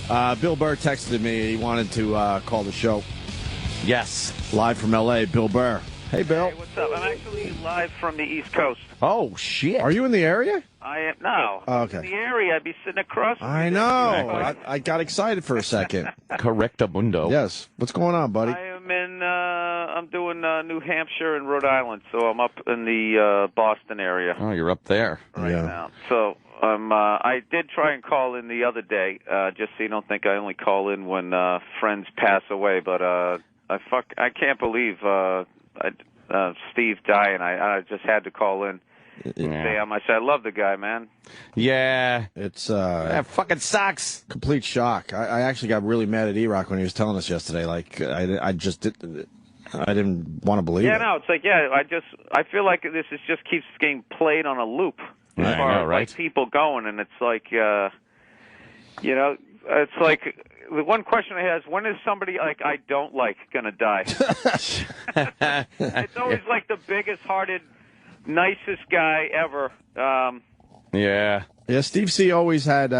Bill Burr texted me. He wanted to call the show. Yes. Live from L.A., Bill Burr. Hey, Bill. Hey, what's up? I'm actually live from the East Coast. Oh, shit. Are you in the area? I am. No. Oh, okay. In the area, I'd be sitting across from I you. know. I got excited for a second. Correctamundo. Yes. What's going on, buddy? I am in, I'm doing New Hampshire and Rhode Island, so I'm up in the Boston area Oh, you're up there. right now. So I did try and call in the other day, just so you don't think I only call in when friends pass away, but I can't believe Steve dying. I just had to call in. Say how much I love the guy, man. Yeah. It's That fucking sucks. complete shock. I actually got really mad at E-Rock when he was telling us yesterday. Like, I didn't want to believe it. Yeah, no, it's like, I feel like this just keeps getting played on a loop as I far know, as right? like people going, and it's like, it's like the one question I have is, when is somebody like I don't like gonna die? It's always like the biggest-hearted, nicest guy ever. Yeah. Yeah, Steve C always had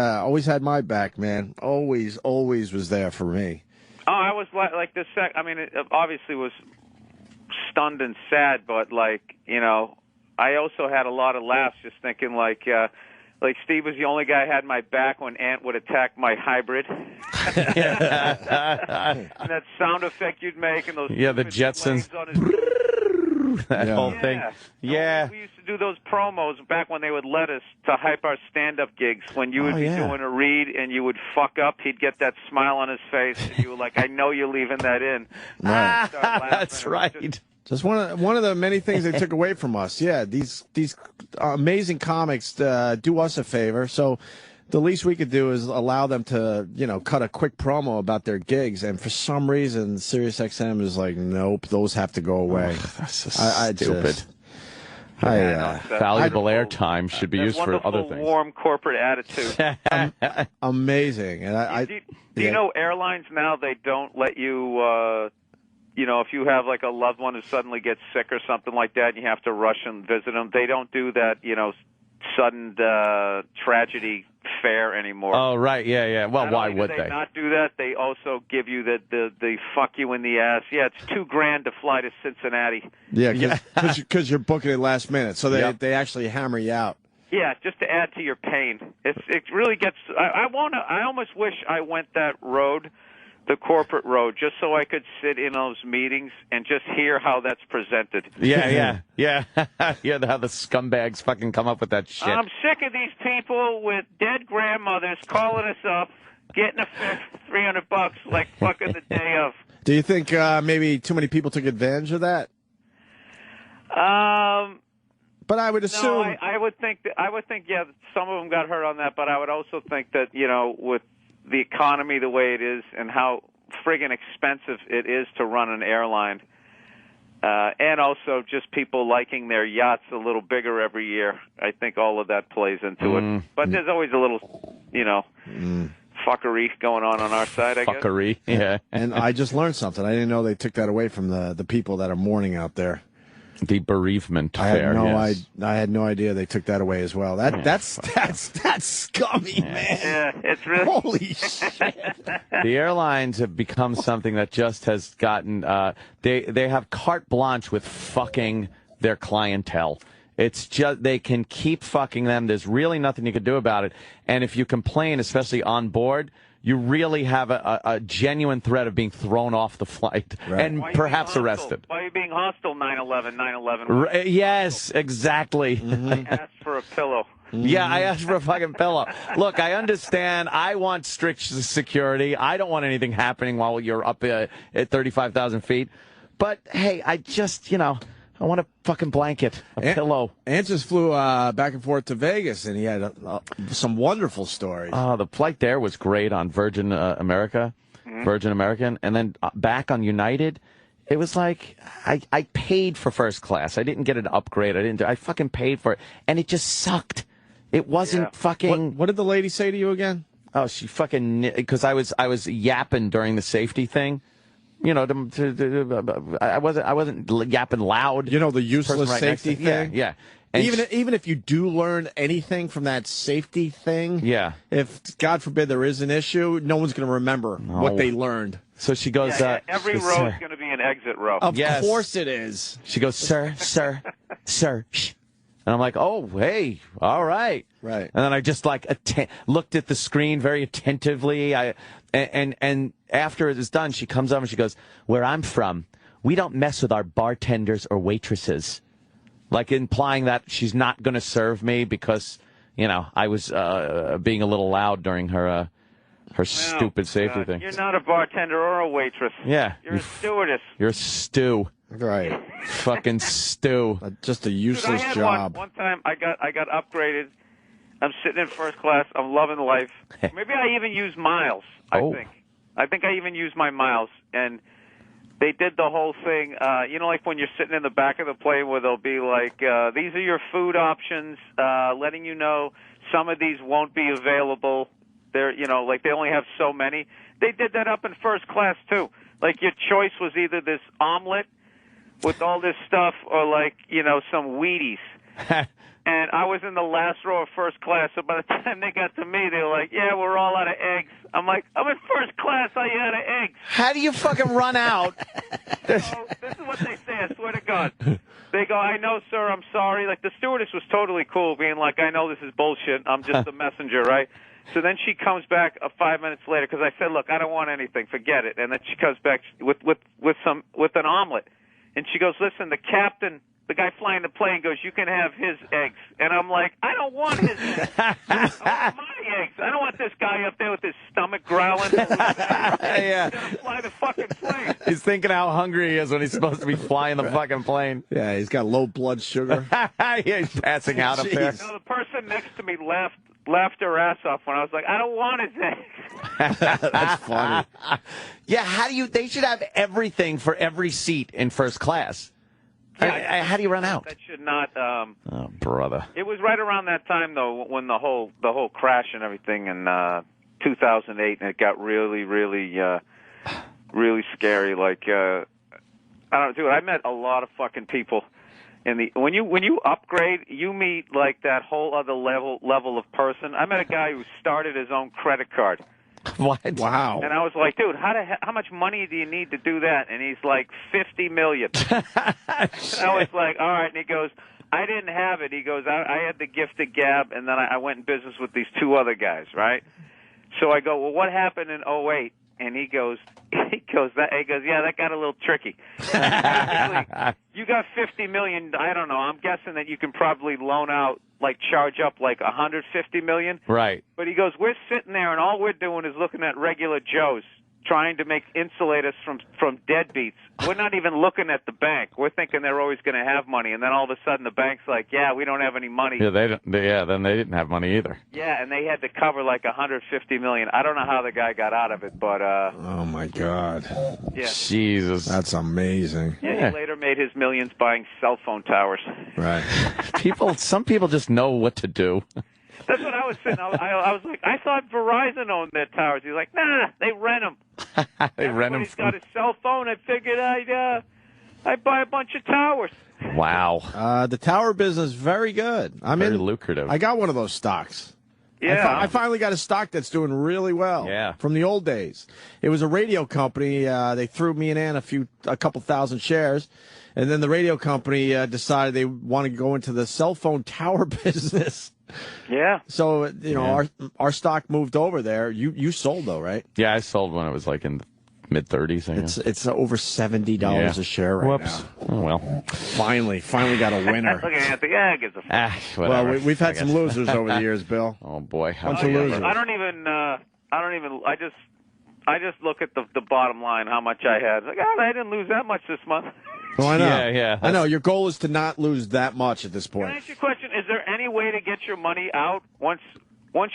my back, man. Always was there for me. Oh, I was like the I mean, it obviously was stunned and sad, but like, I also had a lot of laughs just thinking like Steve was the only guy who had my back when Ant would attack my hybrid. And that sound effect you'd make and those Yeah, the Jetsons. on his That whole thing. Yeah. We used to do those promos back when they would let us to hype our stand-up gigs. When you would be doing a read and you would fuck up, he'd get that smile on his face, and you were like, "I know you're leaving that in." Right. That's right. Just one of the many things they took away from us. Yeah, these amazing comics do us a favor. So the least we could do is allow them to, cut a quick promo about their gigs. And for some reason, SiriusXM is like, nope, those have to go away. That's so stupid. Valuable airtime should be used for other things. Warm corporate attitude. Amazing. And do you know airlines now, they don't let you, if you have like a loved one who suddenly gets sick or something like that and you have to rush and visit them, they don't do that, sudden tragedy fare anymore. Oh, right. Yeah. Well, why would they not do that? They also give you the fuck you in the ass. Yeah, it's $2,000 to fly to Cincinnati. Yeah, because you're booking it last minute, so they actually hammer you out. Yeah, just to add to your pain. It really gets. I almost wish I went that road, the corporate road, just so I could sit in those meetings and just hear how that's presented. Yeah. Yeah, how the scumbags fucking come up with that shit. I'm sick of these people with dead grandmothers calling us up, getting a $300 like fucking the day of. Do you think maybe too many people took advantage of that? But I would assume. No, I would think yeah, some of them got hurt on that, but I would also think that, with the economy the way it is and how friggin' expensive it is to run an airline, and also just people liking their yachts a little bigger every year, I think all of that plays into it. But there's always a little, fuckery going on our side, I guess. Fuckery, yeah. And I just learned something. I didn't know they took that away from the people that are mourning out there. The bereavement I fair. had no idea they took that away as well. That's scummy, man. Yeah, it's really. Holy shit. The airlines have become something that just has gotten. They have carte blanche with fucking their clientele. It's just they can keep fucking them. There's really nothing you can do about it. And if you complain, especially on board, you really have a genuine threat of being thrown off the flight and perhaps arrested. Why are you being hostile, 9/11? Yes, exactly. I asked for a pillow. Yeah, I asked for a fucking pillow. Look, I understand. I want strict security. I don't want anything happening while you're up at 35,000 feet. But, hey, I just, I want a fucking blanket, a pillow. Ant just flew back and forth to Vegas, and he had some wonderful stories. Oh, the flight there was great on Virgin American, and then back on United. It was like I paid for first class. I didn't get an upgrade. I fucking paid for it, and it just sucked. It wasn't fucking. What did the lady say to you again? Oh, she fucking because I was yapping during the safety thing. I wasn't yapping loud. The useless safety thing? Yeah. And even if you do learn anything from that safety thing, if God forbid there is an issue, no one's going to remember what they learned. So she goes, every row is going to be an exit row. Of course it is. She goes, sir, shh. And I'm like, oh, hey, all right. Right. And then I just looked at the screen very attentively. And after it is done, she comes over and she goes, where I'm from, we don't mess with our bartenders or waitresses. Like implying that she's not going to serve me because, I was being a little loud during her stupid safety thing. You're not a bartender or a waitress. Yeah. You're a stewardess. You're a stew. Right. Fucking stew. Just a useless Dude, I had job. One time I got upgraded. I'm sitting in first class. I'm loving life. Maybe I even use miles, I think. I think I even used my miles. And they did the whole thing, like when you're sitting in the back of the plane where they'll be like, these are your food options, letting you know some of these won't be available. They're, like they only have so many. They did that up in first class, too. Like your choice was either this omelet with all this stuff or like, some Wheaties. And I was in the last row of first class, so by the time they got to me, they were like, yeah, we're all out of eggs. I'm like, I'm in first class, I out of eggs. How do you fucking run out? This is what they say, I swear to God. They go, I know, sir, I'm sorry. Like, the stewardess was totally cool, being like, I know this is bullshit, I'm just a messenger, right? So then she comes back 5 minutes later, because I said, look, I don't want anything, forget it. And then she comes back with an omelet. And she goes, listen, the captain, the guy flying the plane, goes, you can have his eggs. And I'm like, I don't want his eggs. I want my eggs. I don't want this guy up there with his stomach growling. Yeah. Fly the fucking plane. He's thinking how hungry he is when he's supposed to be flying the fucking plane. Yeah, he's got low blood sugar. Yeah, he's passing out up there. No, the person next to me laughed her ass off when I was like, I don't want his eggs. That's funny. Yeah, they should have everything for every seat in first class. Yeah, how do you run out? That should not. Oh, brother. It was right around that time though, when the whole crash and everything in 2008, and it got really, really, really scary. Like, I don't know, dude. I met a lot of fucking people. When you upgrade, you meet like that whole other level of person. I met a guy who started his own credit card. What? Wow. And I was like, dude, how much money do you need to do that? And he's like, $50 million. And I was like, all right. And he goes, I didn't have it. He goes, I had the gift of gab, and then I went in business with these two other guys, right? So I go, well, what happened in '08? And he goes, yeah, that got a little tricky. You got $50 million. I don't know. I'm guessing that you can probably loan out, like charge up like $150 million. Right. But he goes, we're sitting there and all we're doing is looking at regular Joes trying to insulate us from deadbeats. We're not even looking at the bank. We're thinking they're always going to have money, and then all of a sudden the bank's like, yeah, we don't have any money. Yeah, then they didn't have money either. Yeah, and they had to cover like $150 million. I don't know how the guy got out of it, but oh my God. Yeah. Jesus. That's amazing. Yeah, he later made his millions buying cell phone towers. Right. Some people just know what to do. That's what I was saying. I was like, I thought Verizon owned their towers. He's like, nah, they rent them. They rent them. He's got a cell phone. I figured I'd buy a bunch of towers. Wow. The tower business, very good. Very lucrative. I got one of those stocks. Yeah. I finally got a stock that's doing really well. Yeah. From the old days. It was a radio company. They threw me and Ann a couple thousand shares. And then the radio company decided they want to go into the cell phone tower business. Yeah. So, our stock moved over there. You sold, though, right? Yeah, I sold when it was like in the mid-30s. I guess. It's over $70 a share right now. Oh, well. Finally got a winner. Look at Anthony. Yeah, gives a fuck. Whatever. Well, we've had some losers over the years, Bill. Oh, boy. Bunch of losers. I just look at the bottom line, how much I had. Like, I didn't lose that much this month. Oh, I know. Yeah. I know. Your goal is to not lose that much at this point. Can I ask you a question? Is there any way to get your money out? Once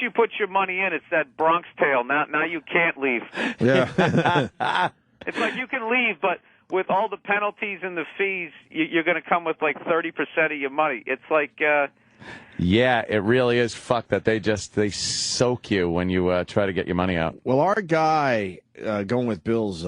you put your money in, it's that Bronx tale. Now you can't leave. Yeah. It's like you can leave, but with all the penalties and the fees, you're going to come with like 30% of your money. It's like Yeah, it really is fucked that they soak you when you try to get your money out. Well, our guy, going with Bill's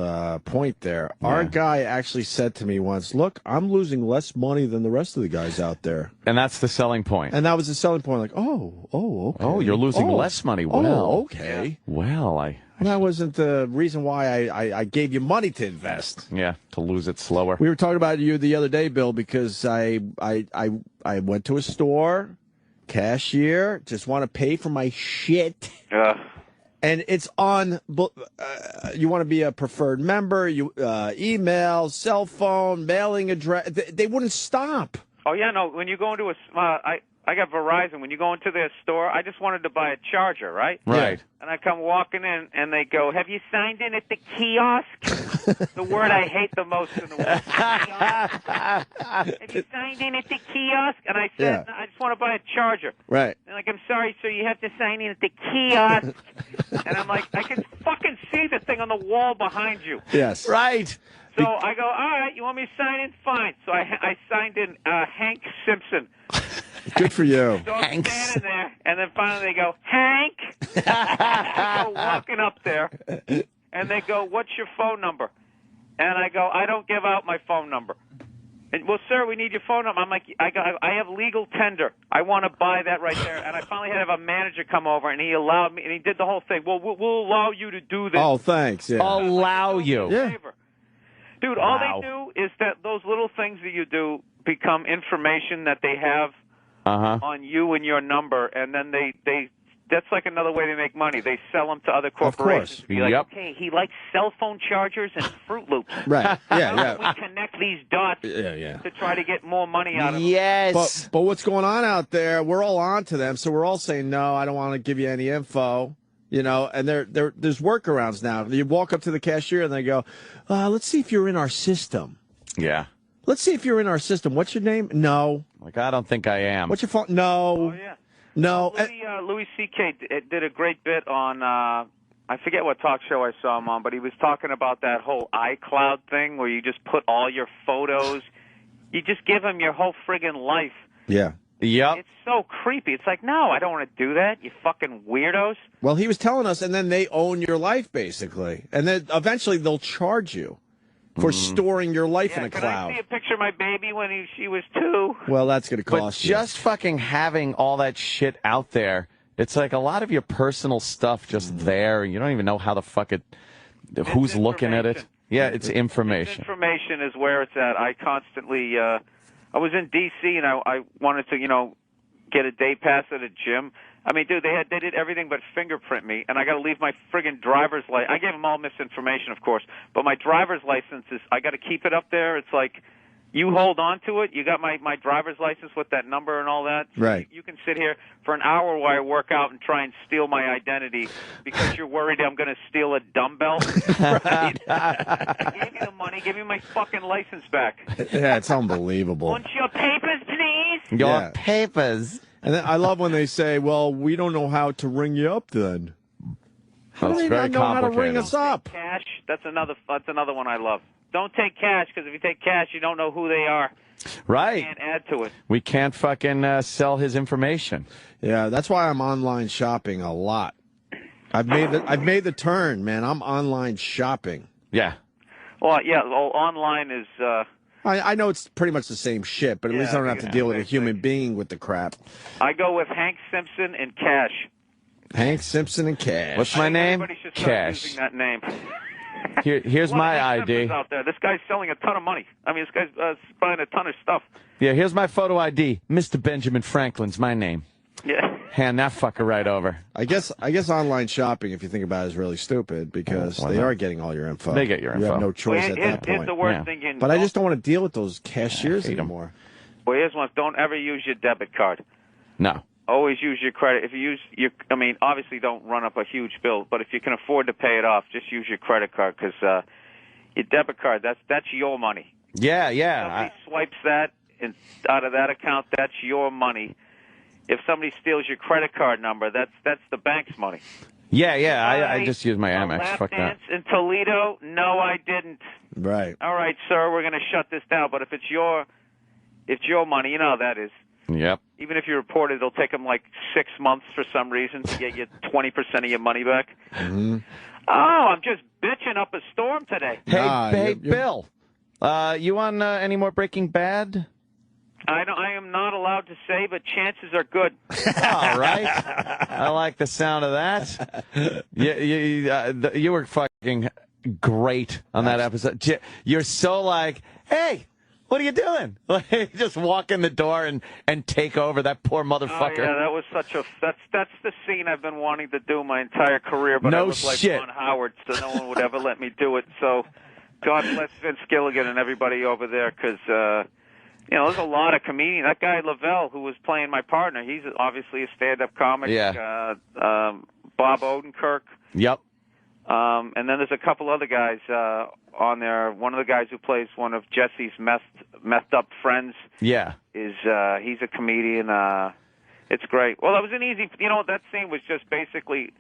point there, our guy actually said to me once, look, I'm losing less money than the rest of the guys out there. And that's the selling point. And that was the selling point, like, okay. Oh, you're losing less money. Well, okay. Well, that wasn't the reason why I gave you money to invest. Yeah, to lose it slower. We were talking about you the other day, Bill, because I went to a store, cashier, just want to pay for my shit. And it's on, you want to be a preferred member, email, cell phone, mailing address. They wouldn't stop. Oh, yeah, no, when you go into I got Verizon. When you go into their store, I just wanted to buy a charger, right? Right. And I come walking in, and they go, have you signed in at the kiosk? The word I hate the most in the world. Kiosk. Have you signed in at the kiosk? And I said, no, I just want to buy a charger. Right. And like, I'm sorry, sir, you have to sign in at the kiosk. And I'm like, I can fucking see the thing on the wall behind you. Yes. Right. So I go, all right, you want me to sign in? Fine. So I signed in Hank Simpson. Good for you. So I'm standing there, and then finally they go, Hank! I go walking up there, and they go, what's your phone number? And I go, I don't give out my phone number. And, well, sir, we need your phone number. I'm like, I have legal tender. I want to buy that right there. And I finally had to have a manager come over, and he allowed me, and he did the whole thing. Well, we'll allow you to do this. Oh, thanks. Yeah. Allow you. Yeah. Dude, all they do is that those little things that you do become information that they have on you and your number, and then they that's like another way they make money. They sell them to other corporations. Of course. Be like, okay, he likes cell phone chargers and Fruit Loops. Right. Yeah. We connect these dots to try to get more money out of them. Yes. But what's going on out there, we're all on to them, so we're all saying, no, I don't want to give you any info. You know, and there's workarounds now. You walk up to the cashier and they go, let's see if you're in our system. Yeah. Let's see if you're in our system. What's your name? No. Like, I don't think I am. What's your phone? No. Oh, yeah. No. Louis C.K. did a great bit on, I forget what talk show I saw him on, but he was talking about that whole iCloud thing where you just put all your photos. You just give him your whole friggin' life. Yeah. Yep. It's so creepy. It's like, no, I don't want to do that, you fucking weirdos. Well, he was telling us, and then they own your life, basically. And then eventually they'll charge you for storing your life in a cloud. Can I see a picture of my baby when she was 2? Well, that's going to cost you. But just fucking having all that shit out there, it's like a lot of your personal stuff just there. You don't even know how the fuck who's looking at it. Yeah, it's information. Information is where it's at. I constantly... I was in D.C. and I wanted to, get a day pass at a gym. I mean, dude, they did everything but fingerprint me, and I got to leave my friggin' driver's license. I gave them all misinformation, of course, but my driver's license I got to keep it up there. It's like, you hold on to it. You got my driver's license with that number and all that. So right. You can sit here for an hour while I work out and try and steal my identity because you're worried I'm going to steal a dumbbell. Right? I gave you the money. Give me my fucking license back. Yeah, it's unbelievable. Want your papers, please? Your papers. And then I love when they say, well, we don't know how to ring you up then. How do they not know how to ring us up? Cash, that's another one I love. Don't take cash, because if you take cash, you don't know who they are. Right. You can't add to it. We can't fucking sell his information. Yeah, that's why I'm online shopping a lot. I've made the turn, man. I'm online shopping. Yeah. Well, yeah. Well, online is. I know it's pretty much the same shit, but at least I don't have to deal with a human being with the crap. I go with Hank Simpson and Cash. Hank Simpson and Cash. What's my name? Everybody should start using that name. Here's my ID. Out there. This guy's selling a ton of money. I mean, this guy's buying a ton of stuff. Yeah, here's my photo ID. Mr. Benjamin Franklin's my name. Yeah. Hand that fucker right over. I guess online shopping, if you think about it, is really stupid because they are getting all your info. They get your info. You have no choice at that point. Here's the worst thing. But I just don't want to deal with those cashiers anymore. Well, here's one. Don't ever use your debit card. No. Always use your credit. If you use obviously don't run up a huge bill, but if you can afford to pay it off, just use your credit card because your debit card, that's your money. Yeah. Somebody swipes that out of that account, that's your money. If somebody steals your credit card number, that's the bank's money. Yeah. I just use my Amex. Fuck that. In Toledo? No, I didn't. Right. All right, sir, we're going to shut this down. But if it's your money, you know how that is. Yep. Even if you report it, it'll take them like 6 months for some reason to get you 20% of your money back. Mm-hmm. Oh, I'm just bitching up a storm today. Hey, Bill, you on any more Breaking Bad? I am not allowed to say, but chances are good. All right. I like the sound of that. You were fucking great on that episode. You're so like, hey, what are you doing? Like, just walk in the door and take over that poor motherfucker. Oh, yeah, that was such a that's the scene I've been wanting to do my entire career, but I look like Ron Howard, so no one would ever let me do it. So God bless Vince Gilligan and everybody over there, because there's a lot of comedians. That guy Lavelle, who was playing my partner, he's obviously a stand-up comic. Yeah. Bob Odenkirk. Yep. And then there's a couple other guys on there. One of the guys who plays one of Jesse's messed up friends. Yeah. He's a comedian. It's great. Well, that was an easy. That scene was just basically,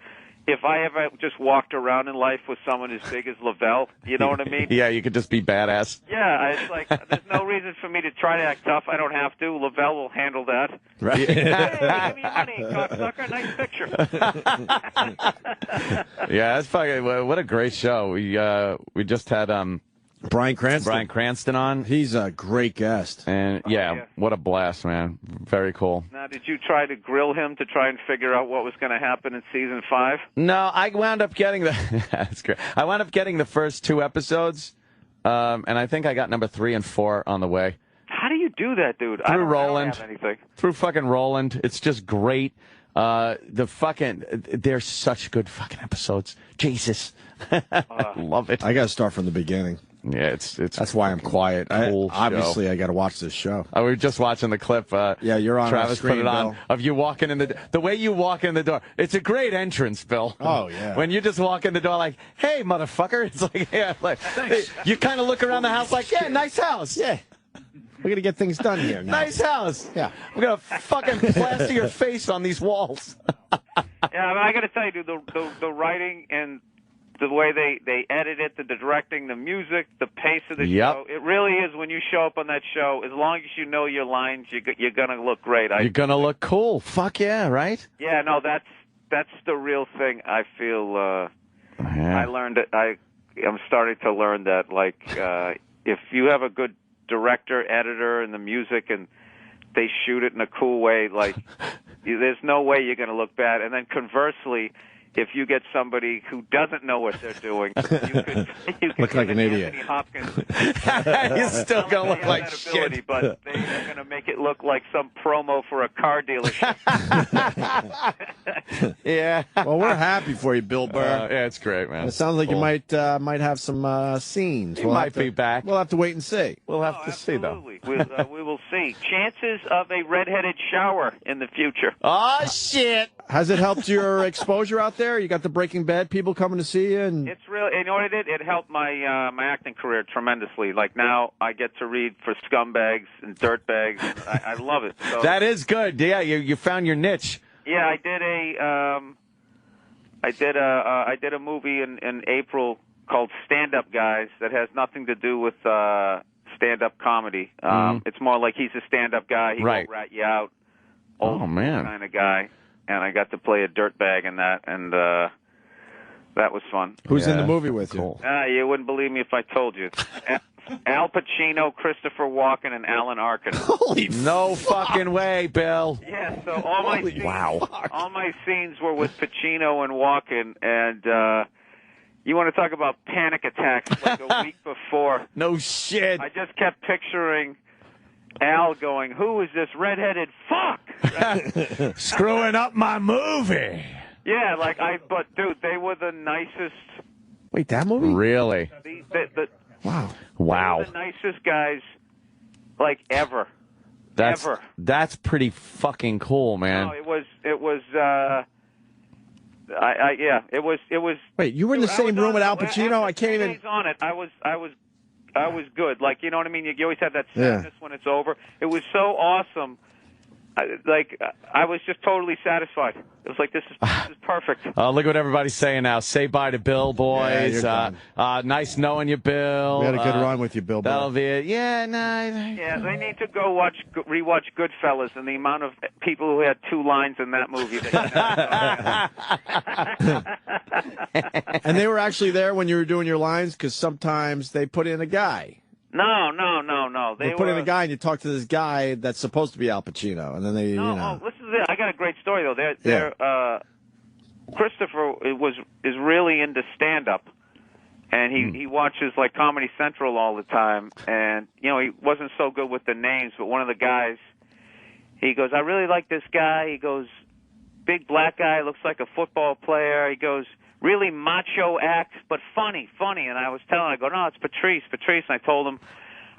if I ever just walked around in life with someone as big as Lavelle, you know what I mean? Yeah, you could just be badass. Yeah, it's like there's no reason for me to try to act tough. I don't have to. Lavelle will handle that. Right. Hey, give me money, cocksucker. Nice picture. Yeah, that's fucking. What a great show. We just had Bryan Cranston on. He's a great guest. And yeah, what a blast, man. Very cool. Now, did you try to grill him to try and figure out what was going to happen in season 5? No, I wound up getting that's great. I wound up getting the first 2 episodes, and I think I got number 3 and 4 on the way. How do you do that, dude? Through Roland. I don't have anything. Through fucking Roland. It's just great. They're such good fucking episodes. Jesus. Love it. I got to start from the beginning. Yeah, it's that's why I'm quiet. Obviously, I got to watch this show. We were just watching the clip. Yeah, you're on Travis screen, put it on Bill. of you walking in the way you walk in the door. It's a great entrance, Bill. Oh yeah. When you just walk in the door like, hey, motherfucker. It's like, yeah, like you kind of look around the house like, yeah, nice house. Yeah. We're gonna get things done here now. Nice house. Yeah. We're gonna fucking plaster your face on these walls. Yeah, I got to tell you, dude, the writing and the way they edit it, the directing, the music, the pace of the show. It really is, when you show up on that show, as long as you know your lines, you're going to look great. You're going to look cool. Fuck yeah, right? Yeah, no, that's the real thing. I feel I learned it. I'm starting to learn that, like, if you have a good director, editor, and the music, and they shoot it in a cool way, like, there's no way you're going to look bad. And then conversely, if you get somebody who doesn't know what they're doing, you could look like an idiot. Anthony Hopkins. You're still going to look like shit. But they're going to make it look like some promo for a car dealership. Yeah. Well, we're happy for you, Bill Burr. Yeah, it's great, man. It sounds like you might have some scenes. He might be back. We'll have to wait and see. We'll have to see, though. We will see. Chances of a redheaded shower in the future. Oh, shit. Has it helped your exposure out there? You got the Breaking Bad people coming to see you, and it's really, you know what it did? It helped my my acting career tremendously. Like, now I get to read for scumbags and dirtbags. I love it. So, that is good. Yeah, you found your niche. Yeah, I did a movie in April called Stand Up Guys that has nothing to do with stand-up comedy. It's more like he's a stand-up guy. He won't rat you out. Oh, man. Kind of guy. And I got to play a dirtbag in that, and that was fun. Who's in the movie with you? You wouldn't believe me if I told you. Al Pacino, Christopher Walken, and Alan Arkin. Holy no fucking way, Bill. Yeah, so all my scenes were with Pacino and Walken, and you want to talk about panic attacks like a week before. No shit. I just kept picturing Al going, who is this redheaded fuck? Screwing up my movie. Yeah, but dude, they were the nicest. Wait, that movie? Really? Wow. They were the nicest guys, like, ever. That's pretty fucking cool, man. No, it was, it was. Wait, you were in the same room with Al Pacino? I can't even. On it, I was good. Like, you know what I mean? You always have that sadness when it's over. It was so awesome I was just totally satisfied. It was like, this is perfect. Look what everybody's saying now. Say bye to Bill, boys. Yeah, Nice knowing you, Bill. We had a good run with you, Bill. That'll be it. Yeah, no. Yeah, they need to go rewatch Goodfellas and the amount of people who had 2 lines in that movie. And they were actually there when you were doing your lines, because sometimes they put in a guy. No. They put in a guy, and you talk to this guy that's supposed to be Al Pacino, and then they, listen to this. I got a great story though. Christopher is really into stand-up, and he watches like Comedy Central all the time. And he wasn't so good with the names, but one of the guys, he goes, "I really like this guy." He goes, "Big black guy, looks like a football player." He goes, "Really macho act, but funny." And I was telling him, I go, "No, it's Patrice." And I told him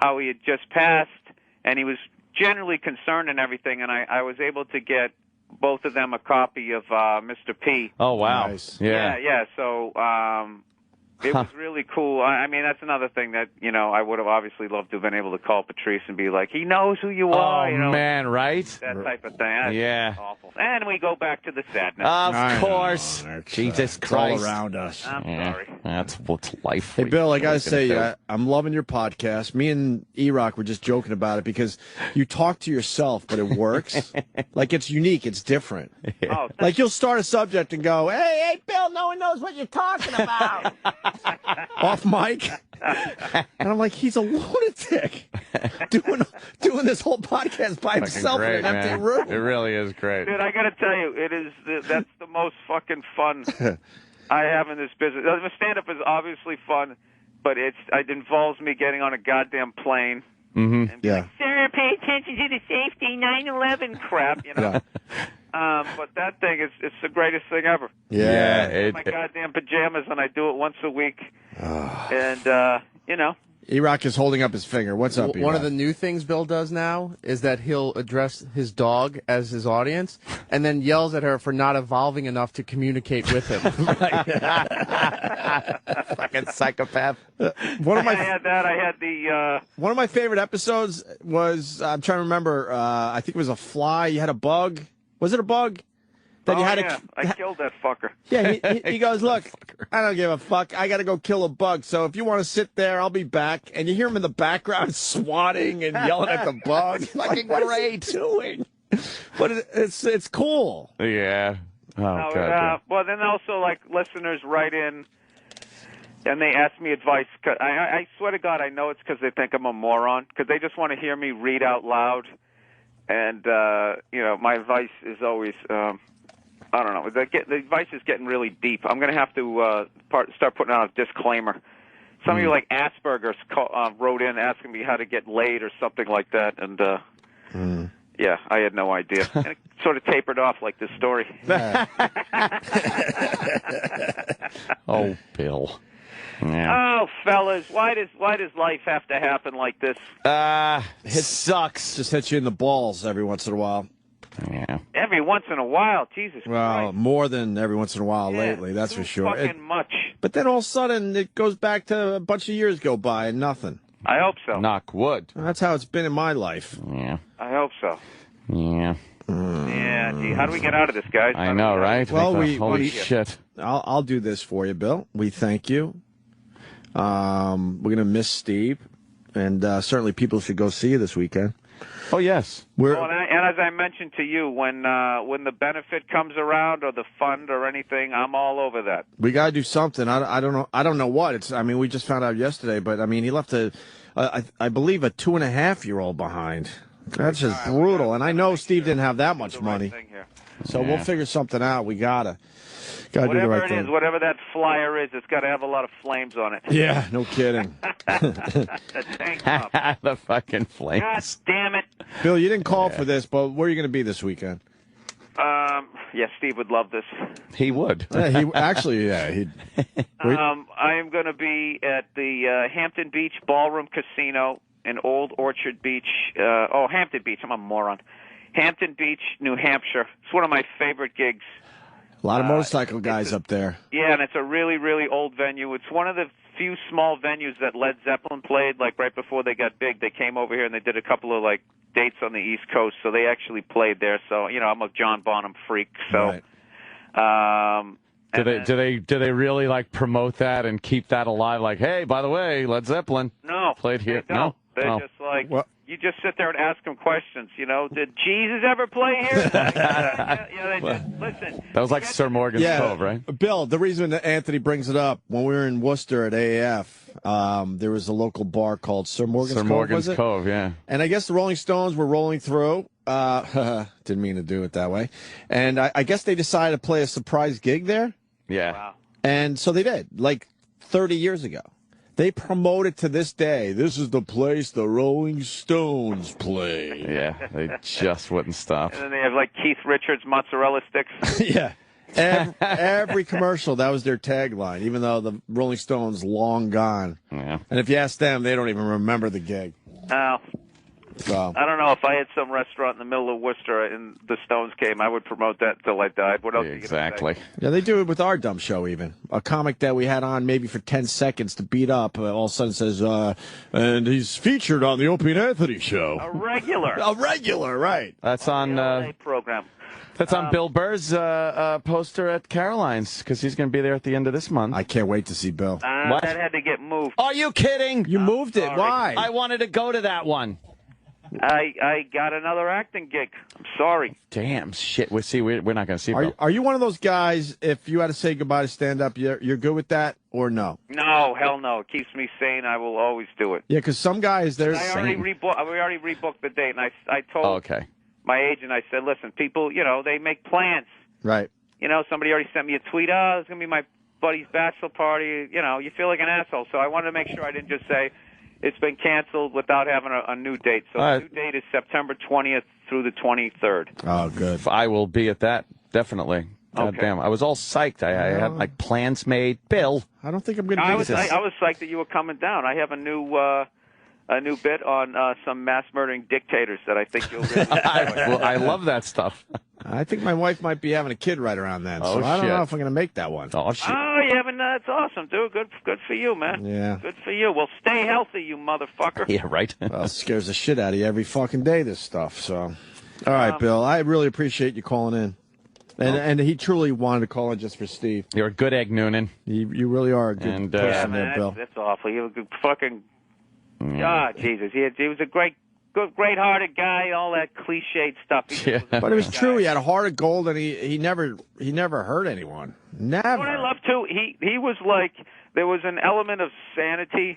how he had just passed, and he was generally concerned and everything, and I was able to get both of them a copy of Mr. P. Oh, wow. Nice. Yeah. So it was really cool. I mean, that's another thing that, I would have obviously loved to have been able to call Patrice and be like, he knows who you are. Oh, man, right? That type of thing. That's Yeah. awful. And we go back to the sadness. Of course. Jesus It's Christ. all around us. I'm sorry. That's what's life. Hey, Bill, I got to What are you say, gonna do? I'm loving your podcast. Me and E-Rock were just joking about it because you talk to yourself, but it works. Like, it's unique. It's different. Oh, Like, you'll start a subject and go, hey, Bill, no one knows what you're talking about. Off mic. And I'm like, he's a lunatic. doing this whole podcast by Fucking himself great, in an empty man. room. It really is great. dude, I got to tell you, that's the most fucking fun I have in this business. The stand-up is obviously fun, but it involves me getting on a goddamn plane. Mm-hmm. And be like, "Sir, pay attention to the safety 9/11 crap," Yeah. But that thing it's the greatest thing ever. Yeah. My goddamn pajamas, and I do it once a week. And E-Rock is holding up his finger. What's up, E-Rock? One of the new things Bill does now is that he'll address his dog as his audience and then yells at her for not evolving enough to communicate with him. Fucking psychopath. One of I my had that. I had the. one of my favorite episodes was, I'm trying to remember, I think it was a fly. You had a bug. Was it a bug? That you had I killed that fucker. Yeah, he goes, "Look, I don't give a fuck. I got to go kill a bug. So if you want to sit there, I'll be back." And you hear him in the background swatting and yelling at the bug. Fucking what great. is he doing? But it's cool. Yeah. Oh, God. Well, then also, like, listeners write in and they ask me advice. I swear to God, I know it's because they think I'm a moron, because they just want to hear me read out loud. And, my advice is always, I don't know, the advice is getting really deep. I'm going to have to start putting out a disclaimer. Some of you, like Asperger's, wrote in asking me how to get laid or something like that. And, yeah, I had no idea. And it sort of tapered off like this story. Oh, Bill. Yeah. Oh, fellas, why does life have to happen like this? It sucks. Just hits you in the balls every once in a while. Yeah. Every once in a while, Jesus Well, Christ. more than every once in a while Yeah, lately, that's too for sure. Fucking much. But then all of a sudden, it goes back to a bunch of years go by and nothing. I hope so. Knock wood. That's how it's been in my life. Yeah. I hope so. Yeah. Yeah, gee, how do we get out of this, guys? I know, right? Well, Holy shit. I'll do this for you, Bill. We thank you. We're gonna miss Steve, and certainly people should go see you this weekend. Oh, yes. We're And as I mentioned to you, when the benefit comes around or the fund or anything, I'm all over that. we gotta do something. I don't know what it's. I mean, we just found out yesterday, but I mean, he left I believe a 2.5-year-old behind. That's just brutal. And I know Steve didn't have that much money, Thing here. so we'll figure something out. We gotta do the Whatever right it thing. is, whatever that flyer is, it's got to have a lot of flames on it. Yeah, no kidding. The tank top. The fucking God flames. damn it. Bill, you didn't call for this, but where are you going to be this weekend? Yeah, Steve would love this. He would. Yeah, he actually, yeah, he. I am going to be at the Hampton Beach Ballroom Casino in Old Orchard Beach. Hampton Beach. I'm a moron. Hampton Beach, New Hampshire. It's one of my favorite gigs. A lot of motorcycle guys up there. Yeah, and it's a really, really old venue. It's one of the few small venues that Led Zeppelin played, like right before they got big. They came over here and they did a couple of like dates on the East Coast, so they actually played there. So, you know, I'm a John Bonham freak. So, Right. Do they really like promote that and keep that alive? Like, hey, by the way, Led Zeppelin played here. They don't. No, They're just like, you just sit there and ask them questions. You know, did Jesus ever play here? They just listen. That was like Sir Morgan's Cove, right? Bill, the reason that Anthony brings it up, when we were in Worcester at AAF, there was a local bar called Sir Morgan's Cove. Sir Morgan's was it? Cove, yeah. And I guess the Rolling Stones were rolling through. Didn't mean to do it that way. And I guess they decided to play a surprise gig there. Yeah. Wow. And so they did, like 30 years ago. They promote it to this day. This is the place the Rolling Stones play. Yeah, they just wouldn't stop. And then they have like Keith Richards mozzarella sticks. Yeah. Every commercial, that was their tagline, even though the Rolling Stones long gone. Yeah. And if you ask them, they don't even remember the gig. Oh. So. I don't know. If I had some restaurant in the middle of Worcester and the Stones came, I would promote that until I died. What else? Exactly. Yeah, they do it with our dumb show even. A comic that we had on maybe for 10 seconds to beat up, all of a sudden says, and he's featured on the Opie and Anthony show. A regular. A regular, right. That's on LA program. That's on Bill Burr's poster at Caroline's, because he's going to be there at the end of this month. I can't wait to see Bill. What? That had to get moved. Are you kidding? You moved it. sorry. Why? I wanted to go to that one. I got another acting gig. I'm sorry. Damn, shit. We're not going to see Bill. Are you one of those guys, if you had to say goodbye to stand-up, you're good with that or no? No, hell no. It keeps me sane. I will always do it. Yeah, because some guys, We already rebooked the date, and I told my agent, I said, listen, people, you know, they make plans. Right. You know, somebody already sent me a tweet, it's going to be my buddy's bachelor party. You know, you feel like an asshole. So I wanted to make sure I didn't just say, it's been canceled without having a new date. So the new date is September 20th through the 23rd. Oh, good. I will be at that, definitely. God damn. I was all psyched. I had like plans made. Bill. I don't think I'm going to do this. I was psyched that you were coming down. I have a new bit on some mass-murdering dictators that I think you'll really enjoy. I love that stuff. I think my wife might be having a kid right around then, so I don't know if I'm going to make that one. Oh, shit. Oh, you haven't? That's awesome, dude. Good for you, man. Yeah. Good for you. Well, stay healthy, you motherfucker. Yeah, right. Well, it scares the shit out of you every fucking day, this stuff. So, all right, Bill, I really appreciate you calling in. And he truly wanted to call in just for Steve. You're a good egg, Noonan. You really are a good person there, Bill. That's awful. You're a good fucking... God, Jesus. He was a great-hearted guy, all that cliched stuff. But it was true. He had a heart of gold, and he never hurt anyone. Never. You know what I love, too? He was like... There was an element of sanity...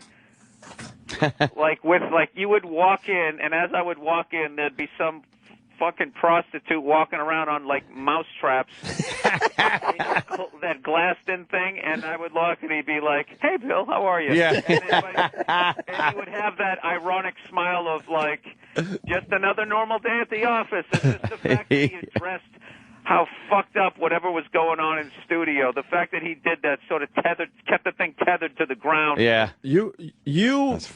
like you would walk in, and as I would walk in, there'd be some fucking prostitute walking around on like mouse traps, that glassed-in thing, and I would look, and he'd be like, "Hey, Bill, how are you?" Yeah, and he would have that ironic smile of like, "Just another normal day at the office." It's just the fact that he addressed how fucked up whatever was going on in studio. The fact that he did that sort of kept the thing tethered to the ground. Yeah. You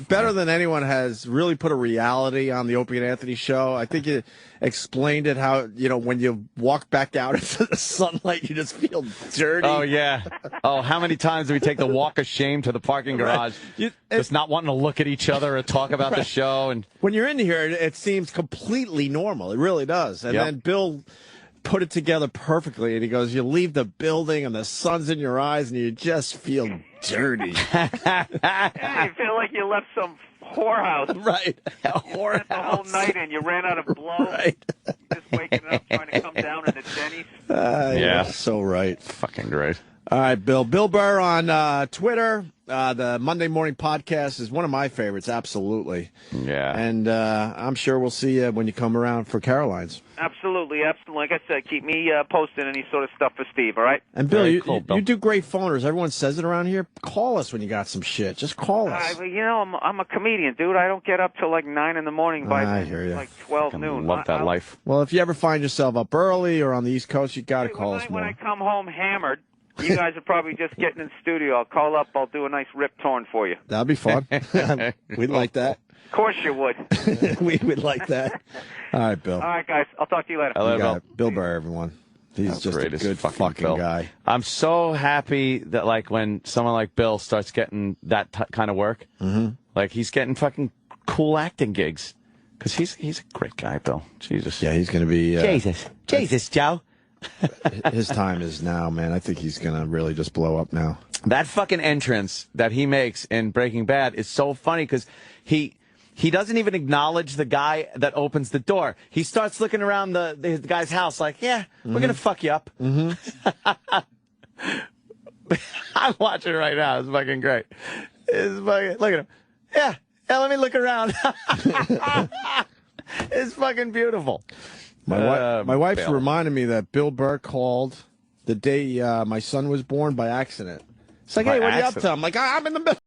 better than anyone has really put a reality on the Opie and Anthony show. I think you explained it how, when you walk back out into the sunlight, you just feel dirty. Oh, yeah. Oh, how many times do we take the walk of shame to the parking garage? Just not wanting to look at each other or talk about the show. And when you're in here, it seems completely normal. It really does. And then Bill put it together perfectly, and he goes, you leave the building and the sun's in your eyes and you just feel dirty. Yeah, you feel like you left some whorehouse. Right. A whorehouse. The whole night and you ran out of blow. Right. Just waking up trying to come down in the Denny's. Yeah, so right. Fucking great. All right, Bill. Bill Burr on Twitter. The Monday Morning Podcast is one of my favorites, absolutely. Yeah. And I'm sure we'll see you when you come around for Caroline's. Absolutely. Like I said, keep me posting any sort of stuff for Steve, all right? And Bill, Bill. you do great phoners. Everyone says it around here. Call us when you got some shit. Just call us. I'm a comedian, dude. I don't get up till like 9 in the morning I hear you. like 12 noon. Love that life. Well, if you ever find yourself up early or on the East Coast, you got to call us more. When I come home hammered, you guys are probably just getting in studio. I'll call up. I'll do a nice rip torn for you. That'd be fun. We'd like that. Of course you would. We would like that. All right, Bill. All right, guys. I'll talk to you later. Hello, Bill Burr, everyone. He's just a Greatest good fucking Bill. guy. I'm so happy that like when someone like Bill starts getting that kind of work, like he's getting fucking cool acting gigs, because he's a great guy, Bill. Jesus. Yeah, he's going to be. Jesus, Joe. His time is now, man. I think he's going to really just blow up now. That fucking entrance that he makes in Breaking Bad is so funny because he doesn't even acknowledge the guy that opens the door. He starts looking around the guy's house like, yeah, we're going to fuck you up. I'm watching it right now. It's fucking great. Look at him. Yeah, let me look around. It's fucking beautiful. My wife's Bill. reminded me that Bill Burr called the day my son was born by accident. It's like, hey, what are you up to? I'm like, I'm in the middle.